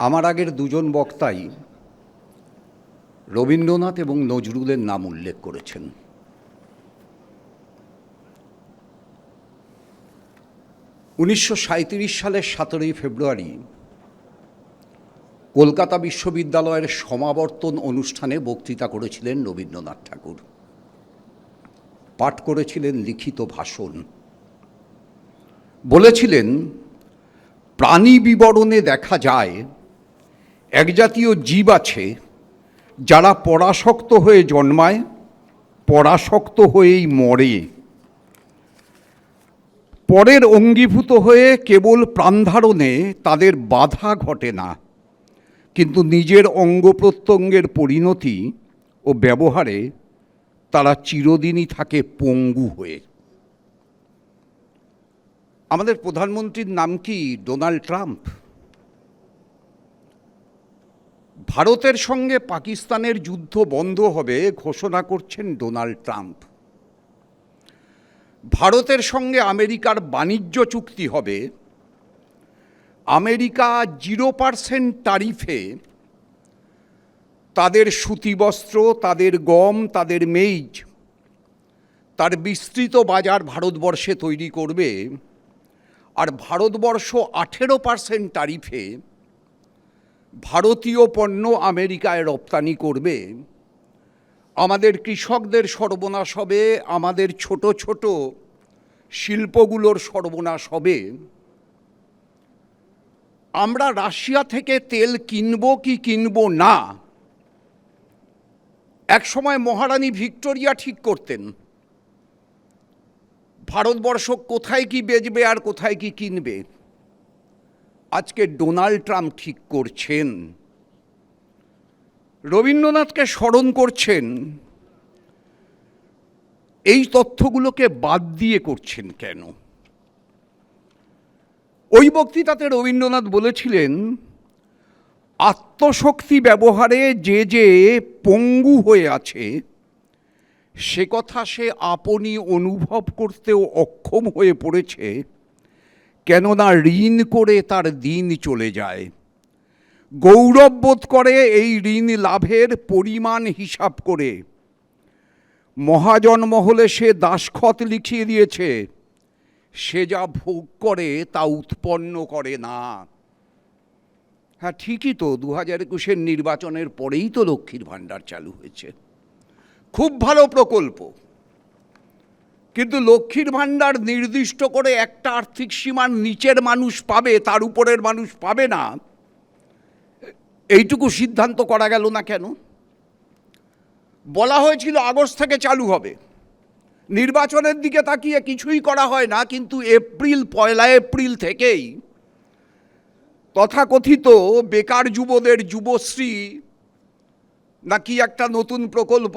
আমার আগের দুজন বক্তাই রবীন্দ্রনাথ এবং নজরুলের নাম উল্লেখ করেছেন। 1937 সালের 17 ফেব্রুয়ারি কলকাতা বিশ্ববিদ্যালয়ের সমাবর্তন অনুষ্ঠানে বক্তৃতা করেছিলেন রবীন্দ্রনাথ ঠাকুর। পাঠ করেছিলেন লিখিত ভাষণ। বলেছিলেন, প্রাণী বিবরণে দেখা যায় এক জাতীয় জীব আছে যারা পরাশক্ত হয়ে জন্মায়, পরাশক্ত হয়েই মরে। পরের অঙ্গীভূত হয়ে কেবল প্রাণধারণে তাদের বাধা ঘটে না, কিন্তু নিজের অঙ্গ প্রত্যঙ্গের পরিণতি ও ব্যবহারে তারা চিরদিনই থাকে পঙ্গু হয়ে। আমাদের প্রধানমন্ত্রীর নাম কি ডোনাল্ড ট্রাম্প? ভারতের সঙ্গে পাকিস্তানের যুদ্ধ বন্ধ হবে ঘোষণা করছেন ডোনাল্ড ট্রাম্প। ভারতের সঙ্গে আমেরিকার বাণিজ্য চুক্তি হবে। আমেরিকা 0% ট্যারিফে তাদের সুতিবস্ত্র, তাদের গম, তাদের মেইজ, তার বিস্তৃত বাজার ভারতবর্ষে তৈরি করবে। আর ভারতবর্ষ 18% ট্যারিফে ভারতীয় পণ্য আমেরিকায় রপ্তানি করবে। আমাদের কৃষকদের সর্বনাশ হবে, আমাদের ছোট ছোট শিল্পগুলোর সর্বনাশ হবে। আমরা রাশিয়া থেকে তেল কিনব কি কিনব না, একসময় মহারানী ভিক্টোরিয়া ঠিক করতেন ভারতবর্ষ কোথায় কি বেচবে আর কোথায় কি কিনবে। আজকে ডোনাল্ড ট্রাম্প ঠিক করছেন। রবীন্দ্রনাথকে স্মরণ করছেন। এই তথ্যগুলোকে বাদ দিয়ে করছেন কেন? ওই বক্তৃতাতে রবীন্দ্রনাথ বলেছিলেন, আত্মশক্তি ব্যবহারে যে যে পঙ্গু হয়ে আছে সে কথা সে আপনি অনুভব করতেও অক্ষম হয়ে পড়েছে, কেননা ঋণ করে তার দিন চলে যায়। গৌরব বোধ করে এই ঋণ লাভের পরিমাণ হিসাব করে। মহাজন মহলে সে দাসখত লিখিয়ে দিয়েছে, সে যা ভোগ করে তা উৎপন্ন করে না। হ্যাঁ, ঠিকই তো, 2021 নির্বাচনের পরেই তো লক্ষ্মীর ভাণ্ডার চালু হয়েছে। খুব ভালো প্রকল্প, কিন্তু লক্ষ্মীর ভাণ্ডার নির্দিষ্ট করে একটা আর্থিক সীমার নিচের মানুষ পাবে, তার উপরের মানুষ পাবে না, এইটুকু সিদ্ধান্ত করা গেল না কেন? বলা হয়েছিল আগস্ট থেকে চালু হবে। নির্বাচনের দিকে তাকিয়ে কিছুই করা হয় না, কিন্তু পয়লা এপ্রিল থেকেই তথাকথিত বেকার যুবদের যুবশ্রী নাকি একটা নতুন প্রকল্প,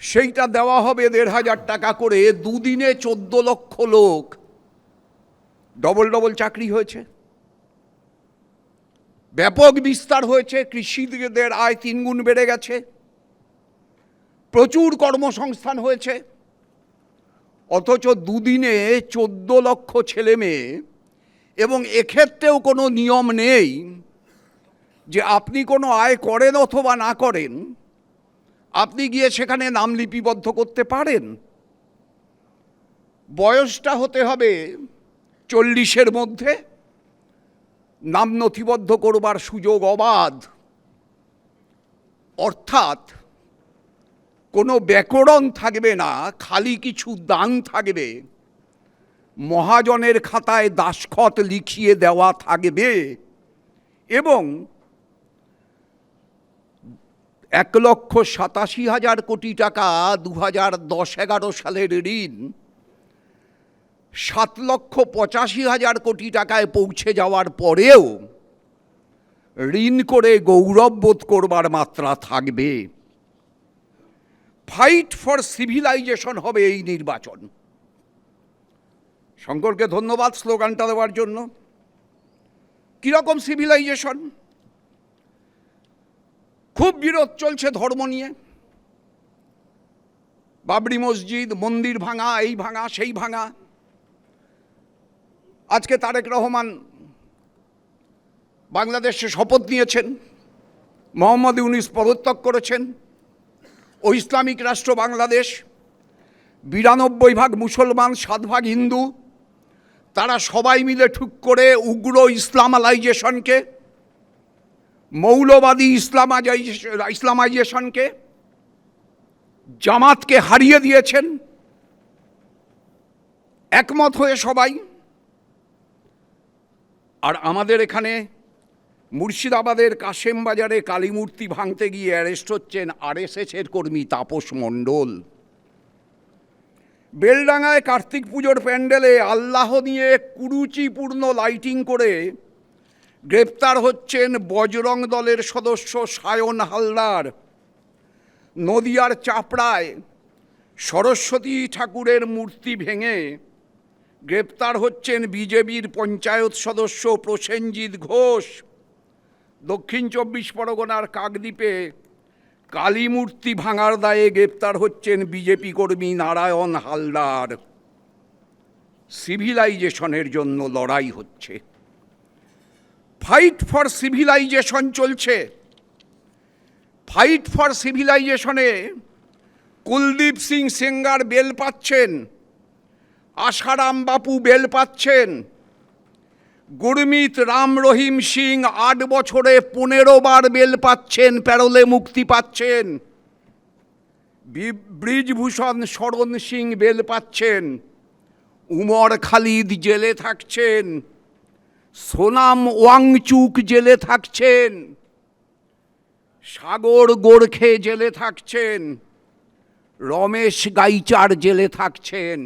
সেইটা দেওয়া হবে 1,500 টাকা করে। দুদিনে 14 লক্ষ লোক ডবল চাকরি হয়েছে। ব্যাপক বিস্তার হয়েছে, কৃষিদের আয় 3 গুণ বেড়ে গেছে, প্রচুর কর্মসংস্থান হয়েছে। অথচ দুদিনে 14 লক্ষ ছেলে মেয়ে, এবং এক্ষেত্রেও কোনো নিয়ম নেই যে আপনি কোনো আয় করেন অথবা না করেন আপনি গিয়ে সেখানে নাম লিপিবদ্ধ করতে পারেন। বয়সটা হতে হবে 40-এর মধ্যে, নাম নথিবদ্ধ করবার সুযোগ অবাধ। অর্থাৎ কোনো ব্যাকরণ থাকবে না, খালি কিছু দান থাকবে, মহাজনের খাতায় দাসখত লিখিয়ে দেওয়া থাকবে, এবং 1,87,000 কোটি টাকা 2010-11 সালের ঋণ 7,85,000 কোটি টাকায় পৌঁছে যাওয়ার পরেও ঋণ করে গৌরব বোধ করবার মাত্রা থাকবে। ফাইট ফর সিভিলাইজেশন হবে এই নির্বাচন। শঙ্করকে ধন্যবাদ স্লোগানটা দেওয়ার জন্য। কীরকম সিভিলাইজেশন? খুব বিরোধ চলছে ধর্ম নিয়ে, বাবরি মসজিদ, মন্দির ভাঙা, এই ভাঙা সেই ভাঙা। আজকে তারেক রহমান বাংলাদেশে শপথ নিয়েছেন, মোহাম্মদ ইউনূস পদত্যাগ করেছেন, ও ইসলামিক রাষ্ট্র বাংলাদেশ 92% মুসলমান, 7% হিন্দু, তারা সবাই মিলে ঠিক করে উগ্র ইসলামালাইজেশনকে, মৌলবাদী ইসলামাইজেশনকে, জামাতকে হারিয়ে দিয়েছেন একমত হয়ে সবাই। আর আমাদের এখানে মুর্শিদাবাদের কাশেম বাজারে কালী মূর্তি ভাঙতে গিয়ে অ্যারেস্ট হচ্ছেন আরএসএসের কর্মী তাপস মণ্ডল। বেলডাঙায় কার্তিক পুজোর প্যান্ডেলে আল্লাহ নিয়ে কুরুচিপূর্ণ লাইটিং করে গ্রেপ্তার হচ্ছেন বজরং দলের সদস্য সায়ন হালদার। নদিয়ার চাপড়ায় সরস্বতী ঠাকুরের মূর্তি ভেঙে গ্রেপ্তার হচ্ছেন বিজেপির পঞ্চায়েত সদস্য প্রসেনজিৎ ঘোষ। দক্ষিণ 24 পরগনার কাকদ্বীপে কালী মূর্তি ভাঙার দায়ে গ্রেপ্তার হচ্ছেন বিজেপি কর্মী নারায়ণ হালদার। সিভিলাইজেশনের জন্য লড়াই হচ্ছে, ফাইট ফর সিভিলাইজেশন চলছে। ফাইট ফর সিভিলাইজেশনে কুলদীপ সিং সেঙ্গার বেল পাচ্ছেন, আশারাম বাপু বেল পাচ্ছেন, গুরমিত রাম রহিম সিং 8 বছরে 15 বার বেল পাচ্ছেন, প্যারোলে মুক্তি পাচ্ছেন। ব্রিজভূষণ শরণ সিং বেল পাচ্ছেন, উমর খালিদ জেলে থাকছেন, সোনাম ওয়াংচুক জেলে থাকছেন, সাগর গোর্খে জেলে থাকছেন, রমেশ গাইচার জেলে থাকছেন।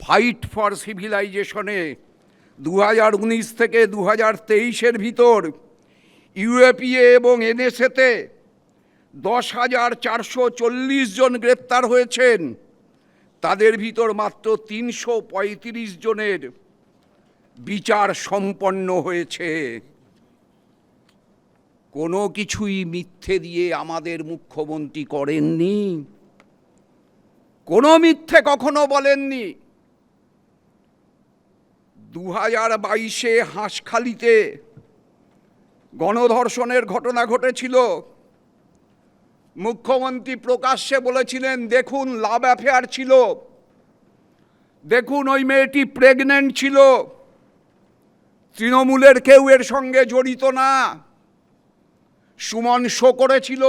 ফাইট ফর সিভিলাইজেশনে 2019 থেকে 2023-এর ভিতর ইউএপিএ এবং এনএসএতে 10,440 জন গ্রেপ্তার হয়েছেন। তাদের ভিতর মাত্র 335 জনের বিচার সম্পন্ন হয়েছে। কোনো কিছুই মিথ্যে দিয়ে আমাদের মুখ্যমন্ত্রী করেননি, কোনো মিথ্যে কখনো বলেননি। 2022-এ হাঁসখালিতে গণধর্ষণের ঘটনা ঘটেছিল। মুখ্যমন্ত্রী প্রকাশ্যে বলেছিলেন, দেখুন লাভ অ্যাফেয়ার ছিল, দেখুন ওই মেয়েটি প্রেগনেন্ট ছিল, তৃণমূলের কেউ এর সঙ্গে জড়িত না, সুমন শো করেছিল,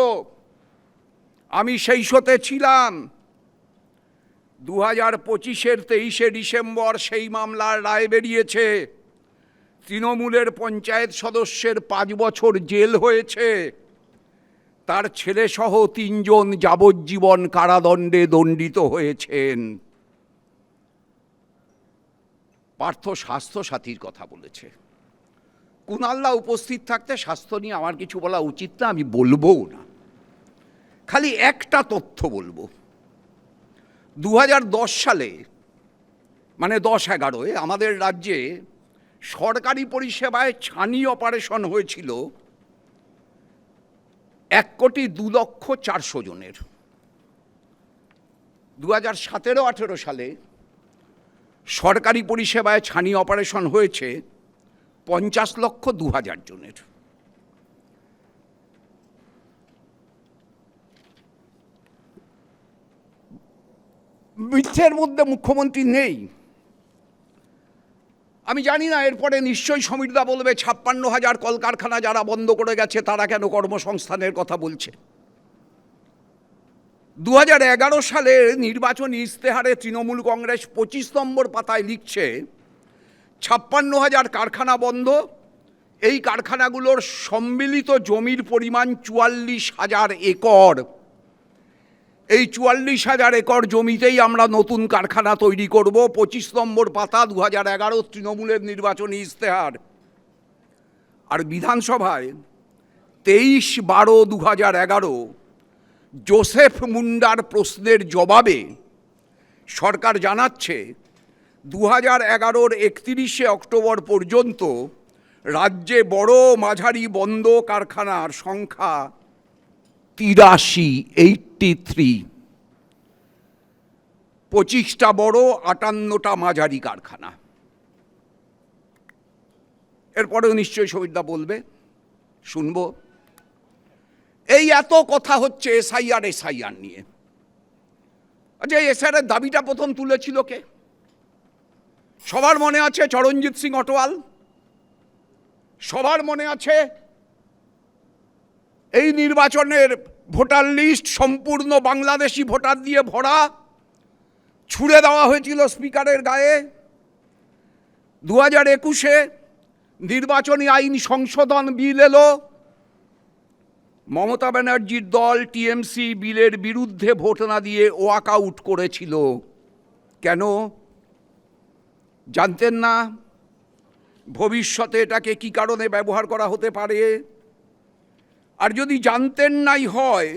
আমি সেই শোতে ছিলাম। 2025-এর 23শে ডিসেম্বর সেই মামলার রায় বেরিয়েছে। তৃণমূলের পঞ্চায়েত সদস্যের 5 বছর জেল হয়েছে, তার ছেলেসহ 3 জন যাবজ্জীবন কারাদণ্ডে দণ্ডিত হয়েছেন। পার্থ স্বাস্থ্যসাথীর কথা বলেছে। কুণালদা উপস্থিত থাকতে স্বাস্থ্য নিয়ে আমার কিছু বলা উচিত না, আমি বলবও না। খালি একটা তথ্য বলবো, 2010 সালে মানে 10-11-এ আমাদের রাজ্যে সরকারি পরিষেবায় ছানি অপারেশন হয়েছিল 1,02,04,00,000 জনের। 2017-18 সালে সরকারি পরিষেবায় ছানি অপারেশন হয়েছে 50,02,000 জনের। মিথ্যের মধ্যে মুখ্যমন্ত্রী নেই। আমি জানি না, এরপরে নিশ্চয়ই সমীরদা বলবে 56,000 কলকারখানা যারা বন্ধ করে গেছে তারা কেন কর্মসংস্থানের কথা বলছে। 2011 সালের নির্বাচনী ইশতেহারে তৃণমূল কংগ্রেস 25 নম্বর পাতায় লিখছে 56,000 কারখানা বন্ধ, এই কারখানাগুলোর সম্মিলিত জমির পরিমাণ 44,000 একর। এই 44,000 একর জমিতেই আমরা নতুন কারখানা তৈরি করব। 25 নম্বর পাতা, 2011 তৃণমূলের নির্বাচনী ইশতেহার। আর বিধানসভায় 23/12/2011 জোসেফ মুন্ডার প্রশ্নের জবাবে সরকার জানাচ্ছে 2011-র 31শে অক্টোবর পর্যন্ত রাজ্যে বড় মাঝারি বন্ধ কারখানার সংখ্যা 83, 25টা বড়, 58টা মাঝারি কারখানা। এরপরেও নিশ্চয়ই শহীদদা বলবে, শুনব। এই এত কথা হচ্ছে এসআইআর নিয়ে। আচ্ছা, এসআইআরের দাবিটা প্রথম তুলেছিল কে? সবার মনে আছে চরণজিৎ সিং অটোয়াল, সবার মনে আছে এই নির্বাচনের ভোটার লিস্ট সম্পূর্ণ বাংলাদেশি ভোটার দিয়ে ভরা, ছুড়ে দেওয়া হয়েছিল স্পিকারের গায়ে। 2021-এ নির্বাচনী আইন সংশোধন বিল এলো, মমতা ব্যানার্জির দল টিএমসি বিলের বিরুদ্ধে ভোট না দিয়ে ওয়াক আউট করেছিল। কেন? জানতেন না ভবিষ্যতে এটাকে কি কারণে ব্যবহার করা হতে পারে? আর যদি জানতেন নাই হয়,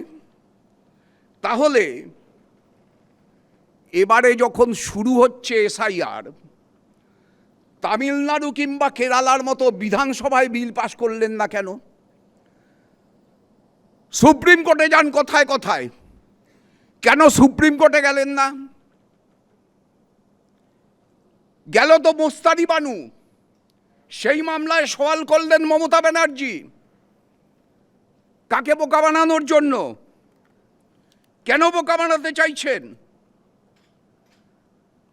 তাহলে এবারে যখন শুরু হচ্ছে এসআইআর, তামিলনাড়ু কিংবা কেরালার মতো বিধানসভায় বিল পাশ করলেন না কেন? সুপ্রিম কোর্টে যান কথায় কথায়, কেন সুপ্রিম কোর্টে গেলেন না? গেল তো মোস্তারি বানু, সেই মামলায় সওয়াল করলেন মমতা ব্যানার্জি। কাকে বোকা বানানোর জন্য? কেন বোকা বানাতে চাইছেন?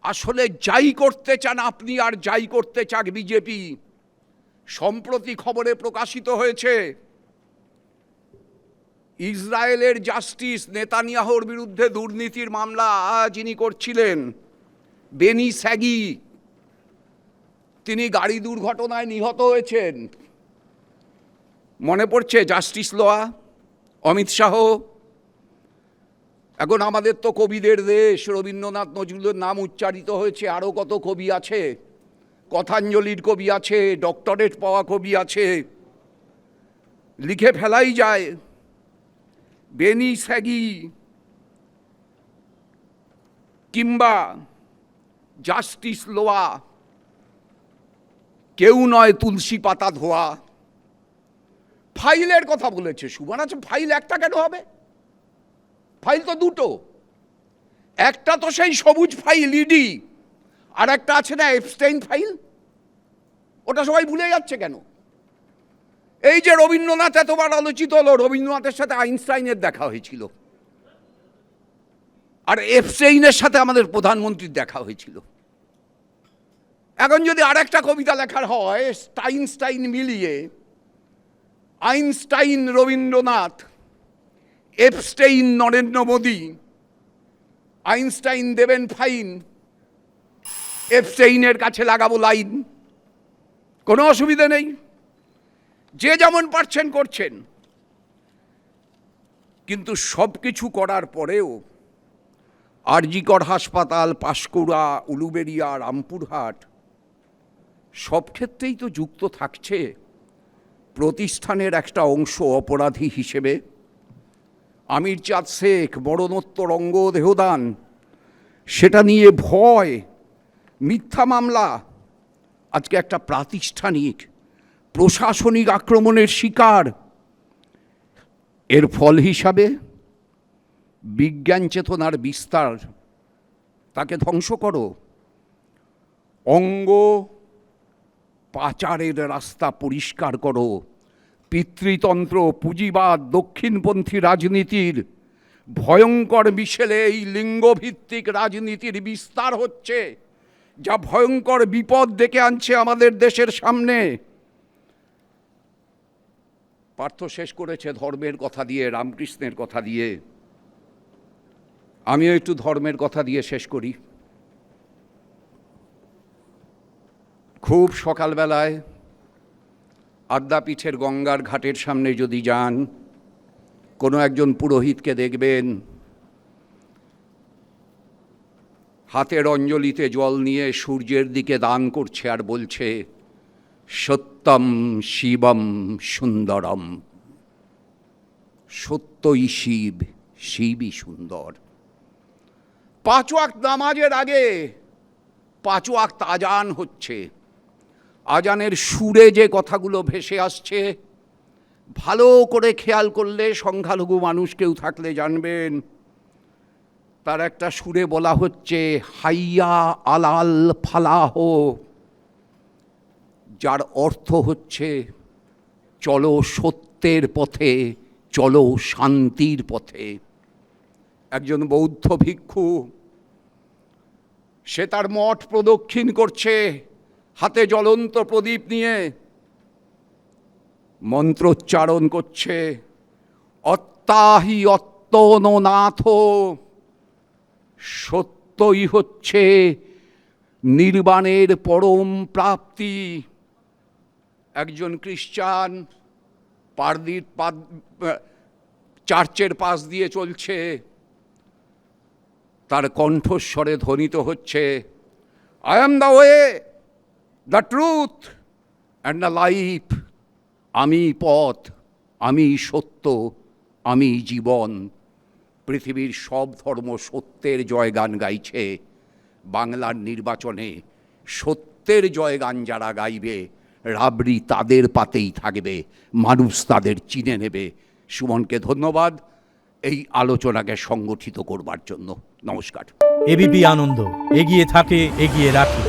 আসলে যাই করতে চান আপনি আর যাই করতে চাক বিজেপি, সম্প্রতি খবরে প্রকাশিত হয়েছে ইসরায়েলের জাস্টিস নেতানিয়াহুর বিরুদ্ধে দুর্নীতির মামলা যিনি করছিলেন, বেনি স্যাগি, তিনি গাড়ি দুর্ঘটনায় নিহত হয়েছেন। মনে পড়ছে জাস্টিস লোয়া, অমিত শাহ। এখন আমাদের তো কবিদের দেশ, রবীন্দ্রনাথ নজরুলের নাম উচ্চারিত হয়েছে, আরও কত কবি আছে, কথাঞ্জলির কবি আছে, ডক্টরেট পাওয়া কবি আছে, লিখে ফেলাই যায়। বেনি স্যাগি কিংবা জাস্টিস লোয়া কেউ নয় তুলসী পাতা ধোয়া। ফাইলের কথা বলেছে সুমন। আছে, ফাইল একটা কেন হবে? ফাইল তো দুটো, একটা তো সেই সবুজ ফাইল ইডি, আর একটা আছে না এপস্টাইন ফাইল, ওটা সবাই ভুলে যাচ্ছে কেন? এই যে রবীন্দ্রনাথ এতবার আলোচিত হলো, রবীন্দ্রনাথের সাথে আইনস্টাইনের দেখা হয়েছিল, আর এপস্টাইনের সাথে আমাদের প্রধানমন্ত্রীর দেখা হয়েছিল। এখন যদি আরেকটা কবিতা লেখার হয় স্টাইনস্টাইন মিলিয়ে, Einstein Rabindranath, Epstein Narendra Modi, Einstein দেবেন ফাইন, এপস্টেইনের কাছে লাগাবো লাইন, কোনো অসুবিধা নেই, যে যেমন পারছেন করছেন। কিন্তু সব কিছু করার পরেও আরজিকর হাসপাতাল, পাঁশকুড়া, উলুবেড়িয়া, রামপুরহাট, সব ক্ষেত্রেই তো যুক্ত থাকছে প্রতিষ্ঠানের একটা অংশ অপরাধী হিসেবে। আমির চাঁদ শেখ, মরণোত্তর অঙ্গ দেহদান, সেটা নিয়ে ভয়, মিথ্যা মামলা, আজকে একটা প্রাতিষ্ঠানিক প্রশাসনিক আক্রমণের শিকার। এর ফল হিসাবে বিজ্ঞান চেতনার বিস্তার, তাকে ধ্বংস করো। অঙ্গ পাচারের রাস্তা পরিষ্কার করো। পিতৃতন্ত্র, পুঁজিবাদ, দক্ষিণপন্থী রাজনীতির ভয়ঙ্কর মিশেলে এই লিঙ্গভিত্তিক রাজনীতির বিস্তার হচ্ছে, যা ভয়ঙ্কর বিপদ ডেকে আনছে আমাদের দেশের সামনে। পার্থ শেষ করেছে ধর্মের কথা দিয়ে, রামকৃষ্ণের কথা দিয়ে, আমিও একটু ধর্মের কথা দিয়ে শেষ করি। খুব সকালবেলায় আদ্যাপীঠের গঙ্গার ঘাটের সামনে যদি যান, কোনো একজন পুরোহিতকে দেখবেন হাতের অঞ্জলিতে জল নিয়ে সূর্যের দিকে দান করছে আর বলছে, সত্যম শিবম সুন্দরম। সত্যই শিব, শিবই সুন্দর। 5 ওয়াক্ত নামাজের আগে 5 ওয়াক্ত আজান হচ্ছে। আজানের সুরে যে কথাগুলো ভেসে আসছে, ভালো করে খেয়াল করলে, সংখ্যালঘু মানুষ কেউ থাকলে জানবেন, তার একটা সুরে বলা হচ্ছে, হাইয়া আলাল ফালাহ, যার অর্থ হচ্ছে চলো সত্যের পথে, চলো শান্তির পথে। একজন বৌদ্ধ ভিক্ষু, সে তার মঠ প্রদক্ষিণ করছে হাতে জ্বলন্ত প্রদীপ নিয়ে, মন্ত্রোচ্চারণ করছে, অত্যাহি অত্তনো নাথ, সত্যই হচ্ছে নির্বাণের পরম প্রাপ্তি। একজন খ্রিস্টান চার্চের পাশ দিয়ে চলছে, তার কণ্ঠস্বরে ধ্বনিত হচ্ছে, I am the way, the truth and the life. আমি পথ, আমি সত্য, আমি জীবন। পৃথিবীর সব ধর্ম সত্যের জয়গান গাইছে। বাংলার নির্বাচনে সত্যের জয়গান যারা গাইবে, রাবড়ি তাদের পাতেই থাকবে, মানুষ তাদের চিনে নেবে। সুমনকে ধন্যবাদ এই আলোচনাকে সংগঠিত করবার জন্য। নমস্কার। এবিপি আনন্দ, এগিয়ে থাকে, এগিয়ে রাখে।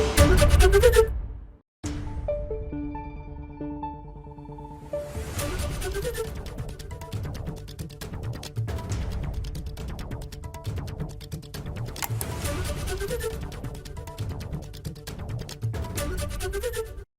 Thank you.